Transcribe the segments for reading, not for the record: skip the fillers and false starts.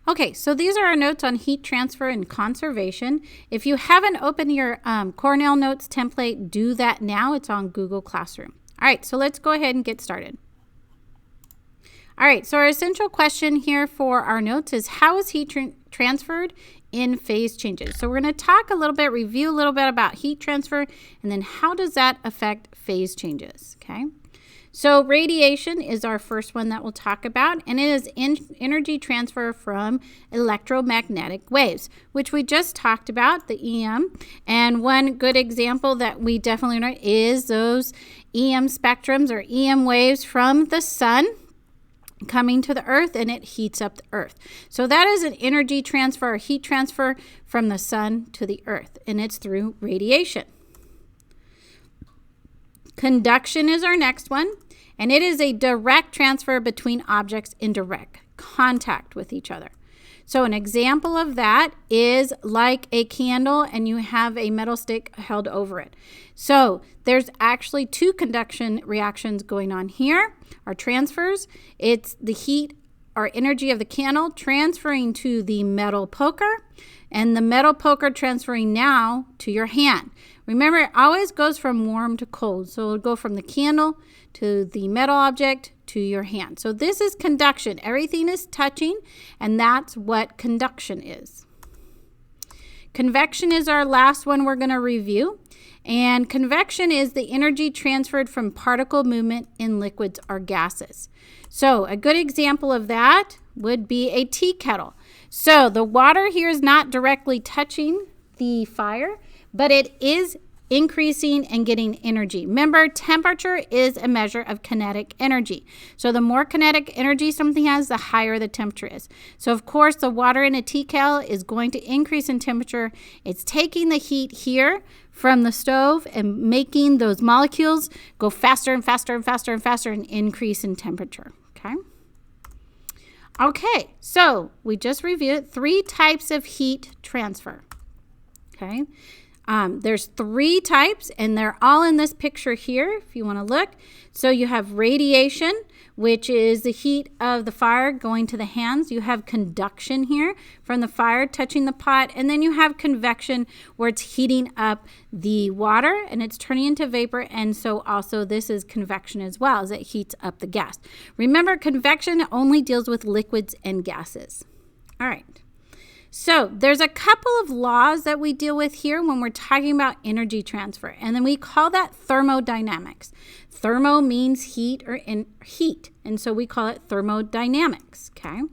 Okay, so these are our notes on heat transfer and conservation. If you haven't opened your Cornell Notes template, do that now. It's on Google Classroom. All right, so let's go ahead and get started. All right, so our essential question here for our notes is, how is heat transferred in phase changes? So we're going to talk a little bit, review a little bit about heat transfer, and then how does that affect phase changes, okay? So radiation is our first one that we'll talk about, and it is energy transfer from electromagnetic waves, which we just talked about, the EM. And one good example that we definitely know is those EM spectrums or EM waves from the sun coming to the earth, and it heats up the earth. So that is an energy transfer or heat transfer from the sun to the earth, and it's through radiation. Conduction is our next one, and it is a direct transfer between objects in direct contact with each other. So an example of that is like a candle and you have a metal stick held over it. So there's actually two conduction reactions going on here, or transfers. It's the heat or energy of the candle transferring to the metal poker, and the metal poker transferring now to your hand. Remember, it always goes from warm to cold. So it'll go from the candle to the metal object to your hand. So this is conduction. Everything is touching, and that's what conduction is. Convection is our last one we're going to review. And convection is the energy transferred from particle movement in liquids or gases. So a good example of that would be a tea kettle. So the water here is not directly touching the fire, but it is increasing and getting energy. Remember, temperature is a measure of kinetic energy. So the more kinetic energy something has, the higher the temperature is. So of course, the water in a tea kettle is going to increase in temperature. It's taking the heat here from the stove and making those molecules go faster and faster and faster and faster and increase in temperature, okay? Okay, so we just reviewed 3 types of heat transfer, okay? There's 3 types, and they're all in this picture here, if you want to look. So you have radiation, which is the heat of the fire going to the hands. You have conduction here from the fire touching the pot. And then you have convection, where it's heating up the water and it's turning into vapor. And so also this is convection as well, as it heats up the gas. Remember, convection only deals with liquids and gases. All right. So there's a couple of laws that we deal with here when we're talking about energy transfer, and then we call that thermodynamics. Thermo means heat or heat, and so we call it thermodynamics, okay?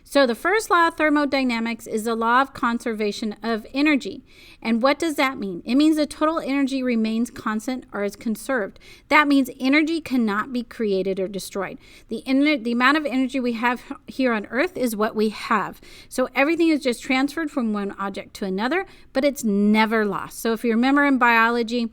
So the first law of thermodynamics is the law of conservation of energy. And what does that mean? It means the total energy remains constant or is conserved. That means energy cannot be created or destroyed. The amount of energy we have here on Earth is what we have. So everything is just transferred from one object to another, but it's never lost. So if you remember in biology,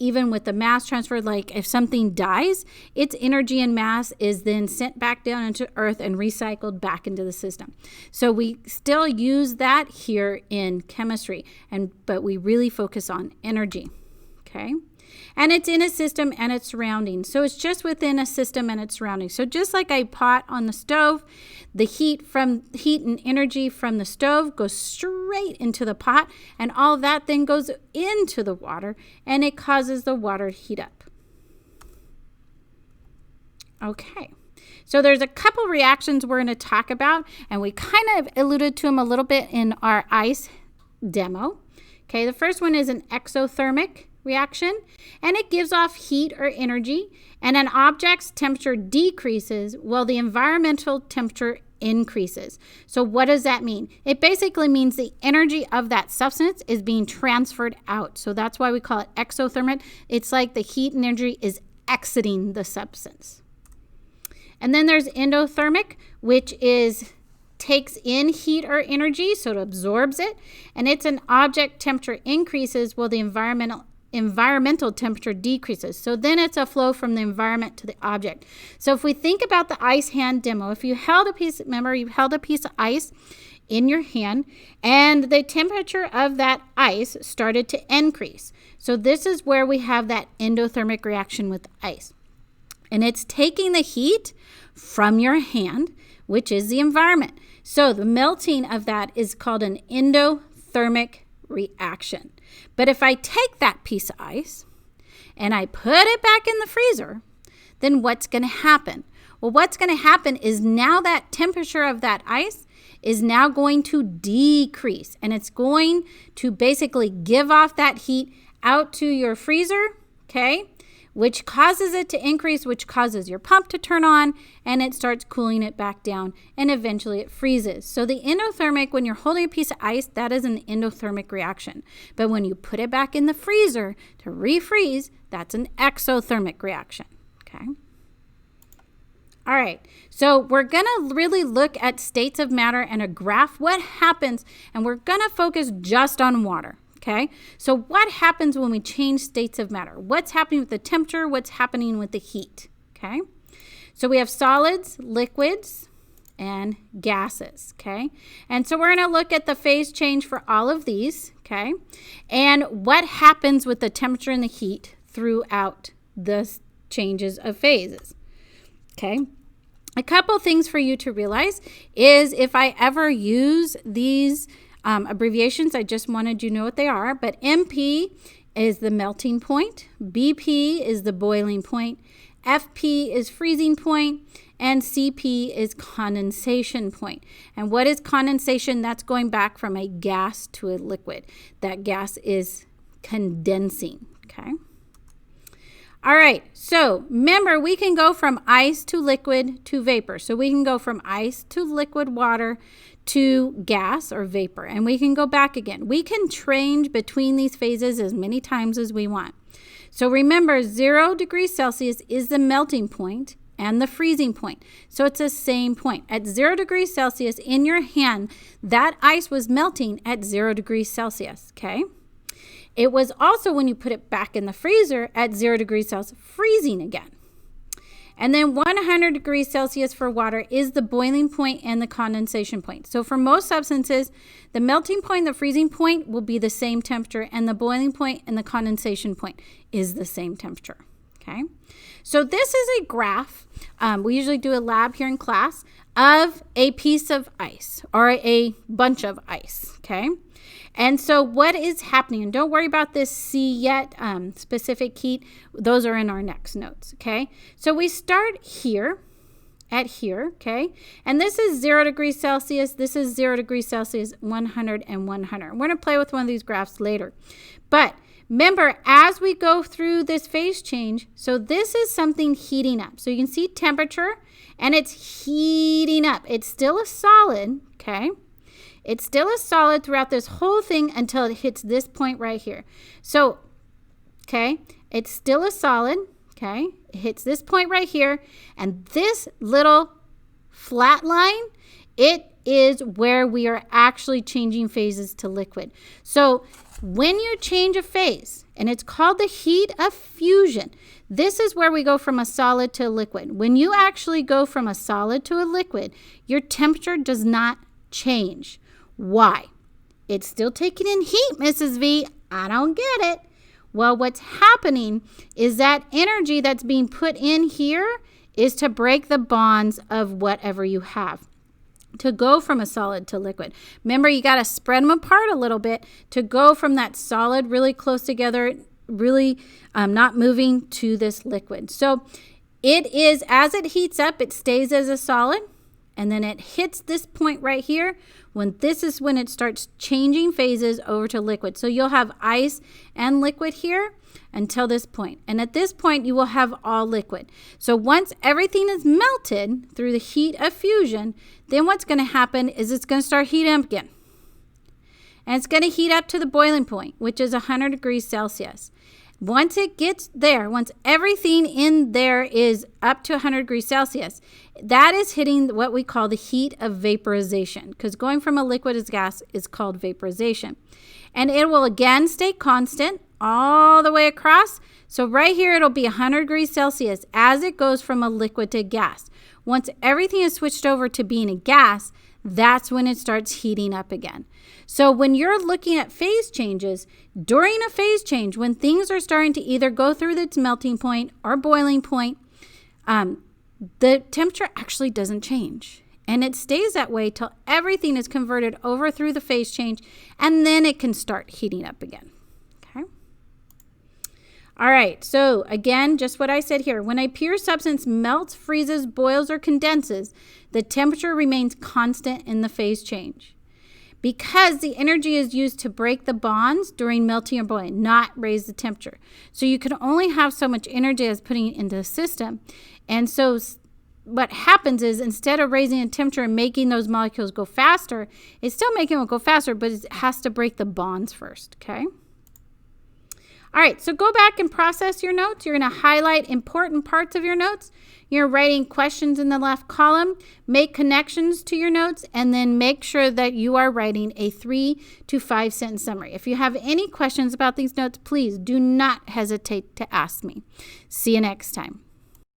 even with the mass transfer, like if something dies, its energy and mass is then sent back down into Earth and recycled back into the system. So we still use that here in chemistry, but we really focus on energy, okay? And it's in a system and its surroundings. So it's just within a system and its surroundings. So just like a pot on the stove, the heat and energy from the stove goes straight into the pot, and all of that then goes into the water, and it causes the water to heat up. Okay. So there's a couple reactions we're going to talk about, and we kind of alluded to them a little bit in our ice demo. Okay, the first one is an exothermic reaction, and it gives off heat or energy, and an object's temperature decreases while the environmental temperature increases. So what does that mean? It basically means the energy of that substance is being transferred out. So that's why we call it exothermic. It's like the heat and energy is exiting the substance. And then there's endothermic, which takes in heat or energy, so it absorbs it, and it's an object temperature increases while the environmental temperature decreases. So then it's a flow from the environment to the object. So if we think about the ice hand demo, if you held a piece of ice in your hand, and the temperature of that ice started to increase. So this is where we have that endothermic reaction with ice. And it's taking the heat from your hand, which is the environment. So the melting of that is called an endothermic reaction. But if I take that piece of ice and I put it back in the freezer, then what's going to happen? Well, what's going to happen is now that temperature of that ice is now going to decrease, and it's going to basically give off that heat out to your freezer, okay, which causes it to increase, which causes your pump to turn on, and it starts cooling it back down, and eventually it freezes. So the endothermic, when you're holding a piece of ice, that is an endothermic reaction. But when you put it back in the freezer to refreeze, that's an exothermic reaction, okay? All right, so we're going to really look at states of matter and a graph, what happens, and we're going to focus just on water, okay? So what happens when we change states of matter? What's happening with the temperature? What's happening with the heat, okay? So we have solids, liquids, and gases, okay? And so we're going to look at the phase change for all of these, okay? And what happens with the temperature and the heat throughout the changes of phases. Okay, a couple things for you to realize is if I ever use these abbreviations, I just wanted you to know what they are. But MP is the melting point, BP is the boiling point, FP is freezing point, and CP is condensation point. And what is condensation? That's going back from a gas to a liquid. That gas is condensing, okay? All right, so remember, we can go from ice to liquid to vapor. So we can go from ice to liquid water to gas or vapor, and we can go back again. We can change between these phases as many times as we want. So remember, 0 degrees Celsius is the melting point and the freezing point. So it's the same point. At 0 degrees Celsius in your hand, that ice was melting at 0 degrees Celsius, okay? It was also, when you put it back in the freezer at 0 degrees Celsius, freezing again. And then 100 degrees Celsius for water is the boiling point and the condensation point. So for most substances, the melting point and the freezing point will be the same temperature, and the boiling point and the condensation point is the same temperature. Okay? So this is a graph. We usually do a lab here in class of a piece of ice or a bunch of ice. Okay? And so what is happening, and don't worry about this C yet, specific heat, those are in our next notes, okay? So we start here, at here, okay? And this is 0 degrees Celsius, this is 0 degrees Celsius, 100 and 100. We're going to play with one of these graphs later. But remember, as we go through this phase change, so this is something heating up. So you can see temperature, and it's heating up. It's still a solid, okay? It's still a solid throughout this whole thing until it hits this point right here. So, okay, it's still a solid, okay? It hits this point right here, and this little flat line, it is where we are actually changing phases to liquid. So when you change a phase, and it's called the heat of fusion, this is where we go from a solid to a liquid. When you actually go from a solid to a liquid, your temperature does not change. Why? It's still taking in heat, Mrs. V. I don't get it. Well, what's happening is that energy that's being put in here is to break the bonds of whatever you have, to go from a solid to liquid. Remember, you got to spread them apart a little bit to go from that solid really close together, really not moving, to this liquid. So it is, as it heats up, it stays as a solid, and then it hits this point right here. This is when it starts changing phases over to liquid. So you'll have ice and liquid here until this point. And at this point, you will have all liquid. So once everything is melted through the heat of fusion, then what's going to happen is it's going to start heating up again. And it's going to heat up to the boiling point, which is 100 degrees Celsius. Once it gets there, once everything in there is up to 100 degrees Celsius, that is hitting what we call the heat of vaporization, because going from a liquid to gas is called vaporization. And it will again stay constant all the way across. So right here, it'll be 100 degrees Celsius as it goes from a liquid to gas. Once everything is switched over to being a gas, that's when it starts heating up again. So when you're looking at phase changes, during a phase change, when things are starting to either go through its melting point or boiling point, the temperature actually doesn't change. and it stays that way till everything is converted over through the phase change, and then it can start heating up again. Okay. All right, so again, just what I said here. When a pure substance melts, freezes, boils, or condenses, the temperature remains constant in the phase change, because the energy is used to break the bonds during melting or boiling, not raise the temperature. So you can only have so much energy as putting it into the system. And so what happens is, instead of raising the temperature and making those molecules go faster, it's still making them go faster, but it has to break the bonds first, okay? All right, so go back and process your notes. You're going to highlight important parts of your notes. You're writing questions in the left column, make connections to your notes, and then make sure that you are writing a 3 to 5 sentence summary. If you have any questions about these notes, please do not hesitate to ask me. See you next time.